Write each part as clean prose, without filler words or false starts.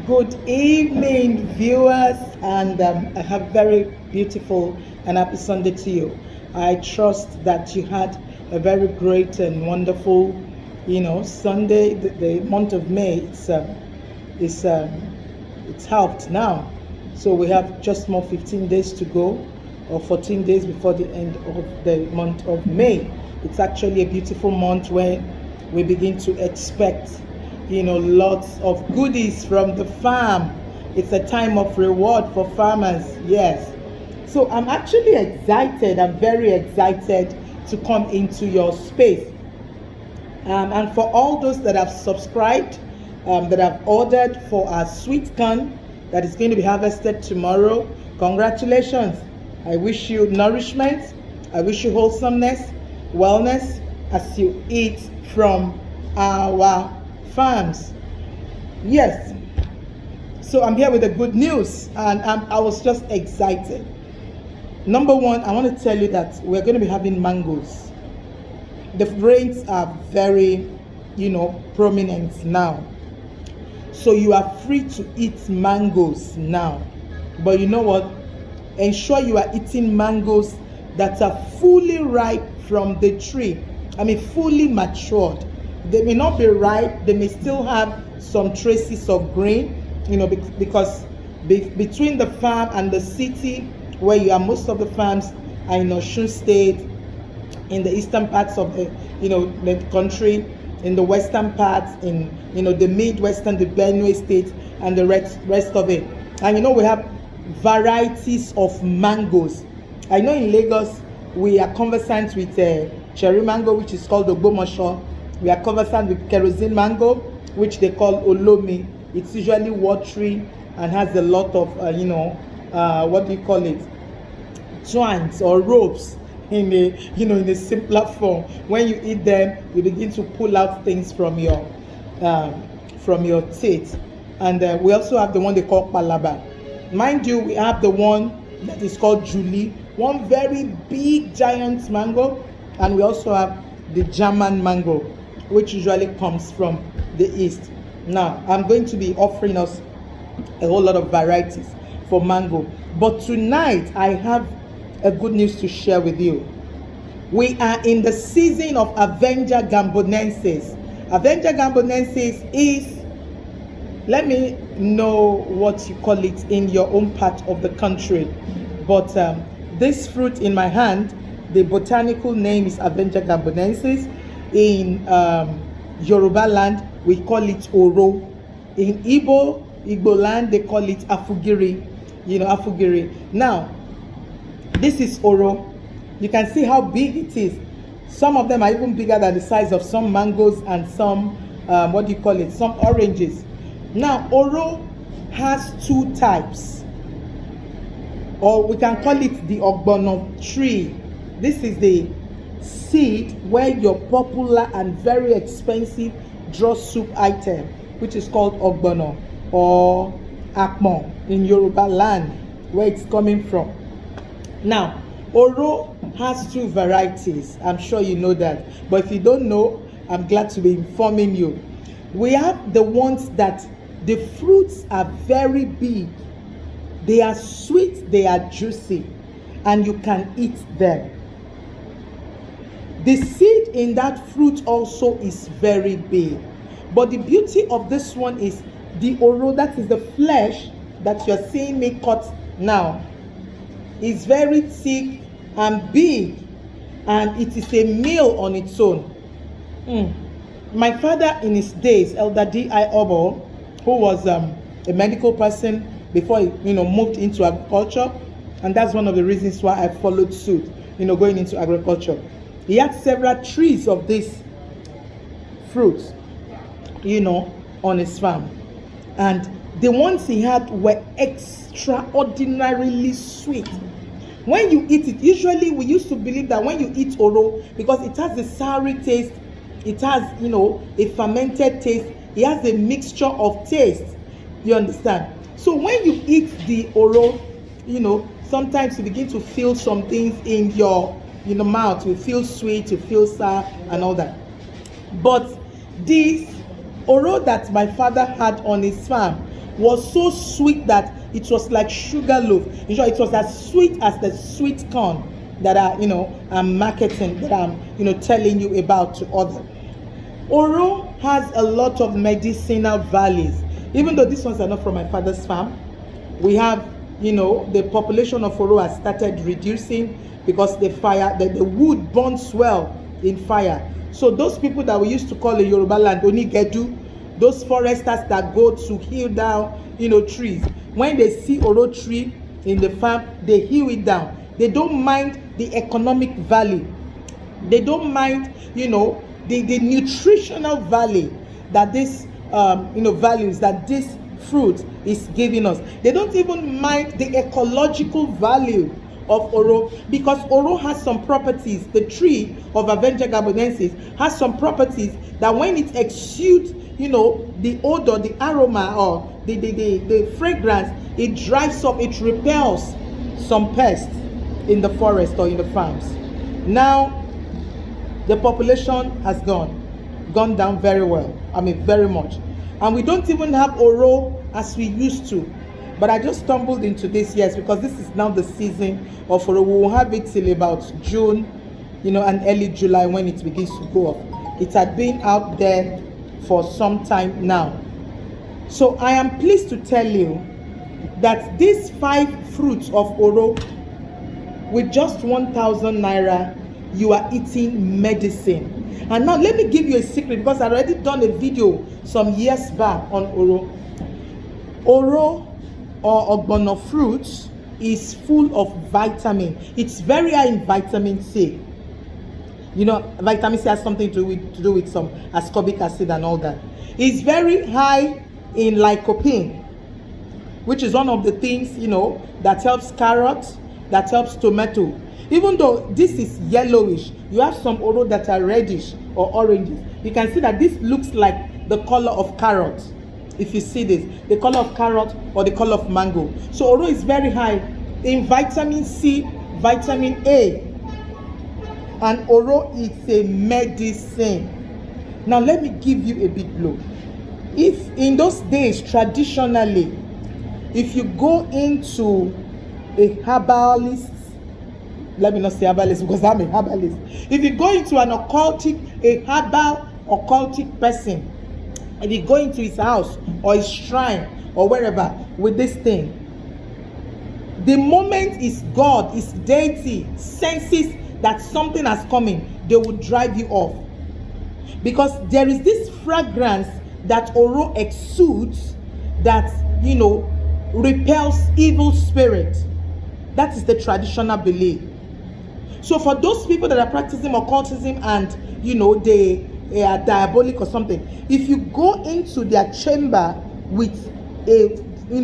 Good evening, viewers, and I have very beautiful and happy Sunday to you. I trust that you had a very great and wonderful, Sunday. The month of May, it's helped now, so we have just more 15 days to go, or 14 days before the end of the month of May. It's actually a beautiful month where we begin to expect lots of goodies from the farm. It's a time of reward for farmers. Yes. So I'm actually excited. I'm very excited to come into your space. And for all those that have subscribed, that have ordered for our sweet corn that is going to be harvested tomorrow, congratulations. I wish you nourishment. I wish you wholesomeness, wellness as you eat from our farms. Yes. So I'm here with the good news, and I was just excited. Number one, I want to tell you that we're going to be having mangoes. The rains are very, prominent now. So you are free to eat mangoes now. But you know what? Ensure you are eating mangoes that are fully ripe from the tree. Fully matured. They may not be ripe, they may still have some traces of green, because between the farm and the city where you are, most of the farms are in Osun State, in the eastern parts of the country, in the western parts, in the Midwestern, the Benue State, and the rest of it. And we have varieties of mangoes. I know in Lagos we are conversant with cherry mango, which is called Ogbomosho. We are conversant with kerosene mango, which they call Olomi. It's usually watery and has a lot of, twines or ropes in a simpler form. When you eat them, you begin to pull out things from your teeth. And we also have the one they call Palaba. Mind you, we have the one that is called Julie, one very big giant mango, and we also have the German mango, which usually comes from the east. Now, I'm going to be offering us a whole lot of varieties for mango. But tonight, I have a good news to share with you. We are in the season of Avenger Gambonensis. Avenger Gambonensis is, let me know what you call it in your own part of the country. But this fruit in my hand, the botanical name is Avenger Gambonensis. In Yoruba land, we call it Oro. In Igbo land, they call it Afugiri. Afugiri. Now, this is Oro. You can see how big it is. Some of them are even bigger than the size of some mangoes and some, some oranges. Now, Oro has two types. Or we can call it the Ogbono tree. This is the seed where your popular and very expensive draw soup item, which is called ogbono or akmo in Yoruba land, where it's coming from. Now, Oro has two varieties. I'm sure you know that, but if you don't know, I'm glad to be informing you. We have the ones that the fruits are very big, they are sweet, they are juicy, and you can eat them. The seed in that fruit also is very big. But the beauty of this one is the Oro, that is the flesh that you're seeing me cut now, is very thick and big, and it is a meal on its own. My father in his days, Elder D.I. Obo, who was a medical person before he moved into agriculture, and that's one of the reasons why I followed suit, going into agriculture. He had several trees of this fruit, on his farm. And the ones he had were extraordinarily sweet. When you eat it, usually we used to believe that when you eat Oro, because it has a soury taste, it has, a fermented taste, it has a mixture of taste. You understand? So when you eat the Oro, sometimes you begin to feel some things in your mouth. You feel sweet, you feel sour, and all that. But this Oro that my father had on his farm was so sweet that it was like sugar loaf. In short, it was as sweet as the sweet corn that I'm marketing, that I'm telling you about to others. Oro has a lot of medicinal values. Even though these ones are not from my father's farm, we have, the population of Oro has started reducing because the wood burns well in fire. So those people that we used to call in Yoruba land Onigedu, those foresters that go to heal down, trees, when they see Oro tree in the farm, they heal it down. They don't mind the economic value. They don't mind, the nutritional value that this, values that this fruit is giving us. They don't even mind the ecological value of Oro, because Oro has some properties. The tree of Avenger gabonensis has some properties that when it exudes, the odor, the aroma, or the fragrance, it drives up, it repels some pests in the forest or in the farms. Now, the population has gone down very well. Very much. And we don't even have Oro as we used to. But I just stumbled into this, yes, because this is now the season of Oro. We will have it till about June, and early July when it begins to go off. It had been out there for some time now. So I am pleased to tell you that these 5 fruits of Oro, with just 1,000 naira, you are eating medicine. And now let me give you a secret, because I already done a video some years back on Oro. Oro, or ogbono fruit, is full of vitamin. It's very high in vitamin C. Vitamin C has something to do with some ascorbic acid and all that. It's very high in lycopene, which is one of the things, that helps carrots, that helps tomato. Even though this is yellowish, you have some Oro that are reddish or oranges. You can see that this looks like the color of carrot. If you see this, the color of carrot or the color of mango. So Oro is very high in vitamin C, vitamin A. And Oro is a medicine. Now let me give you a big blow. If in those days, traditionally, if you go into a herbalist, let me not say herbalist because I'm a herbalist. If you go into a herbal occultic person, if you go into his house or his shrine or wherever with this thing, the moment his God, his deity senses that something has coming, they will drive you off. Because there is this fragrance that Oro exudes that, repels evil spirit. That is the traditional belief. So for those people that are practicing occultism and, they are diabolic or something, if you go into their chamber with a,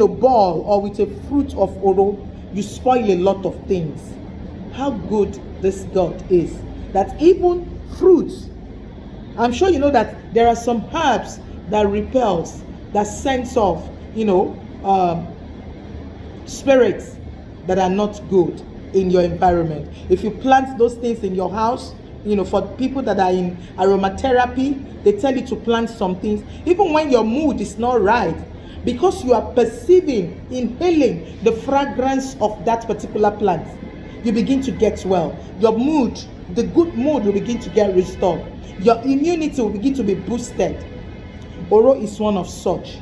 ball or with a fruit of Oro, you spoil a lot of things. How good this God is. That even fruits, I'm sure you know that there are some herbs that repels, that sends off, spirits that are not good in your environment. If you plant those things in your house, for people that are in aromatherapy, they tell you to plant some things, even when your mood is not right, because you are perceiving, inhaling the fragrance of that particular plant, you begin to get well. Your mood, the good mood, will begin to get restored. Your immunity will begin to be boosted. Oro is one of such.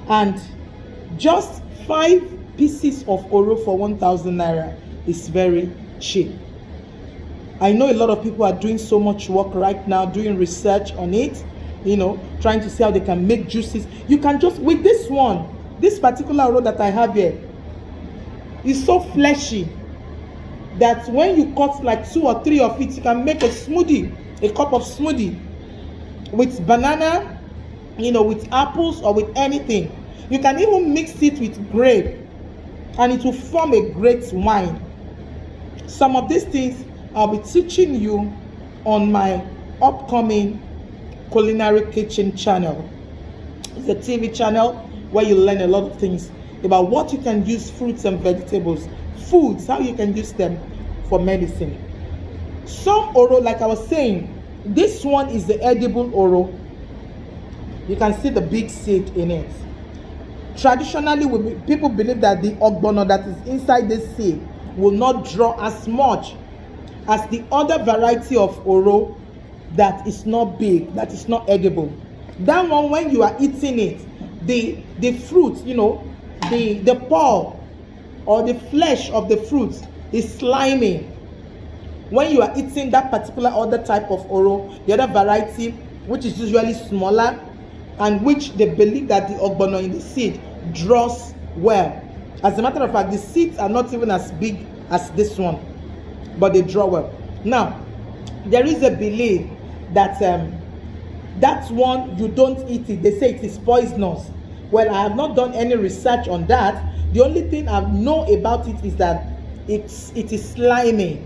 And just 5 pieces of Oro for 1,000 naira is very cheap. I know a lot of people are doing so much work right now, doing research on it, trying to see how they can make juices. You can just, with this one, this particular Oro that I have here, is so fleshy that when you cut like 2 or 3 of it, you can make a smoothie, a cup of smoothie with banana, with apples or with anything. You can even mix it with grape and it will form a great wine. Some of these things I'll be teaching you on my upcoming culinary kitchen channel. It's a TV channel where you learn a lot of things about what you can use, fruits and vegetables, foods, how you can use them for medicine. Some Oro, like I was saying, this one is the edible Oro. You can see the big seed in it. Traditionally, people believe that the ogbono that is inside this seed will not draw as much as the other variety of oro that is not big, that is not edible. That one, when you are eating it, the fruit, the pulp or the flesh of the fruit is slimy. When you are eating that particular other type of oro, the other variety, which is usually smaller, and which they believe that the ogbono in the seed draws well. As a matter of fact, the seeds are not even as big as this one, but they draw well. Now, there is a belief that that one, you don't eat it. They say it is poisonous. Well, I have not done any research on that. The only thing I know about it is that it is slimy.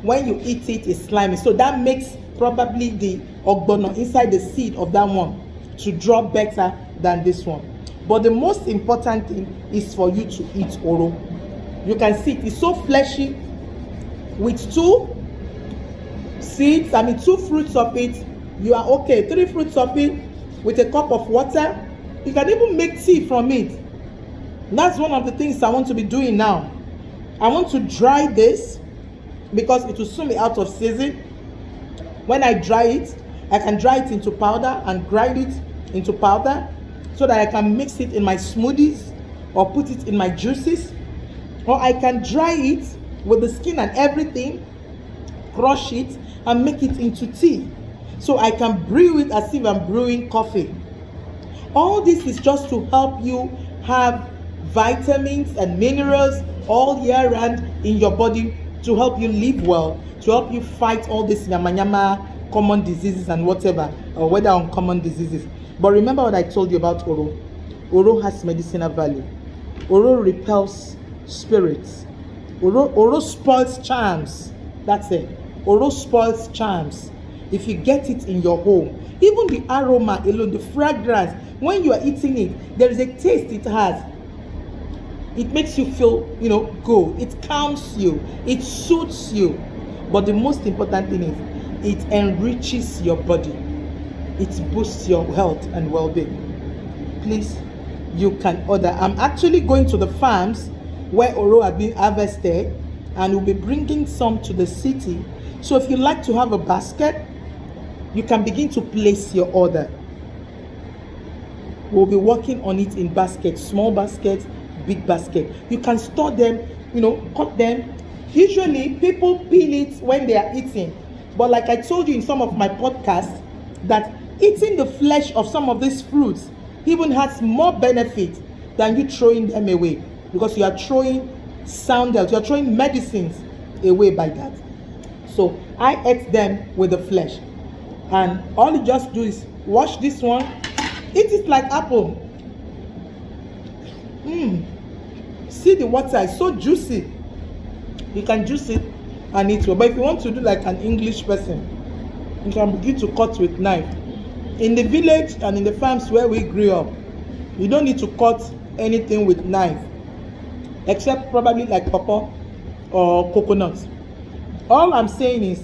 When you eat it, it's slimy. So that makes probably the ogbono inside the seed of that one to draw better than this one. But the most important thing is for you to eat oro. You can see it's so fleshy with 2 seeds, 2 fruits of it. You are okay. 3 fruits of it with a cup of water. You can even make tea from it. That's one of the things I want to be doing now. I want to dry this because it will soon be out of season. When I dry it, I can dry it into powder and grind it into powder so that I can mix it in my smoothies or put it in my juices. Or I can dry it with the skin and everything, crush it and make it into tea. So I can brew it as if I'm brewing coffee. All this is just to help you have vitamins and minerals all year round in your body, to help you live well, to help you fight all these nyama common diseases and whatever, or whether uncommon diseases. But remember what I told you about oro. Oro has medicinal value. Oro repels spirits. Oro spoils charms. That's it. Oro spoils charms. If you get it in your home, even the aroma alone, the fragrance, when you are eating it, there is a taste it has. It makes you feel, good. It calms you. It soothes you. But the most important thing is, it enriches your body. It boosts your health and well-being. Please, you can order. I'm actually going to the farms where oro are being harvested, and we'll be bringing some to the city. So if you like to have a basket, you can begin to place your order. We'll be working on it in baskets, small baskets, big basket. You can store them, cut them. Usually people peel it when they are eating, but like I told you in some of my podcasts, that eating the flesh of some of these fruits even has more benefit than you throwing them away, because you are throwing sound health, you are throwing medicines away by that. So I ate them with the flesh, and all you just do is wash this one, eat it like apple. See the water is so juicy. You can juice it and eat it. But if you want to do like an English person, you can begin to cut with knife. In the village and in the farms where we grew up, you don't need to cut anything with knife, except probably like pawpaw or coconut. All I'm saying is,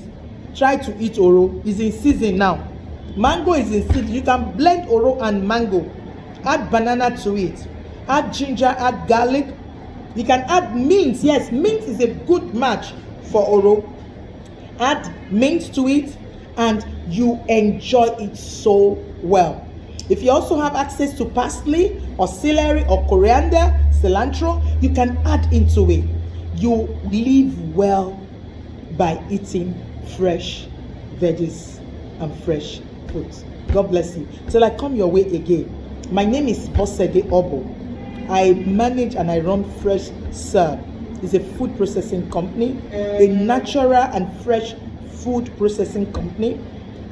try to eat oro. It's in season now. Mango is in season. You can blend oro and mango. Add banana to it. Add ginger, add garlic. You can add mint. Yes, mint is a good match for oro. Add mint to it and you enjoy it so well. If you also have access to parsley or celery or coriander, cilantro, you can add into it. You live well by eating fresh veggies and fresh fruits. God bless you. Till I come your way again. My name is Bosede Obo. I manage and I run Fresh Serve. It's a food processing company, a natural and fresh food processing company.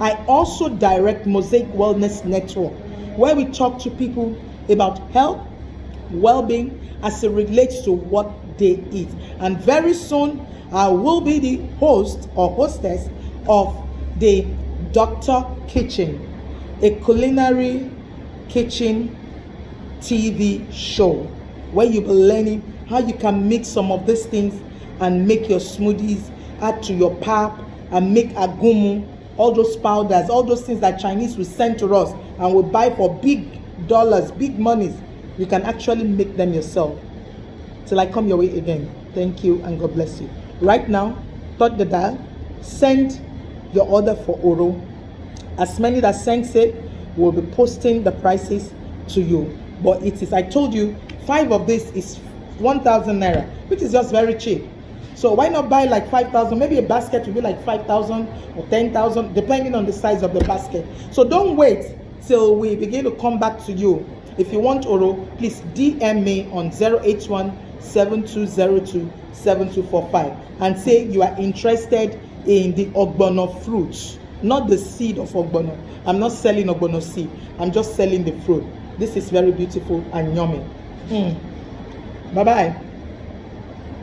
I also direct Mosaic Wellness Network, where we talk to people about health, well-being as it relates to what they eat. And very soon, I will be the host or hostess of the Dr. Kitchen, a culinary kitchen TV show where you'll be learning how you can mix some of these things and make your smoothies, add to your pap and make agumu, all those powders, all those things that Chinese will send to us and we buy for big dollars, big monies. you can actually make them yourself. Till I come your way again, thank you and God bless you. Right now, touch the dial, send your order for Oro. As many that sends it, will be posting the prices to you. But it is, I told you, 5 of this is 1,000 naira, which is just very cheap. So why not buy like 5,000? Maybe a basket will be like 5,000 or 10,000, depending on the size of the basket. So don't wait till we begin to come back to you. If you want Oro, please DM me on 081-7202-7245 and say you are interested in the ogbono fruit, not the seed of ogbono. I'm not selling ogbono seed. I'm just selling the fruit. This is very beautiful and yummy. Bye-bye.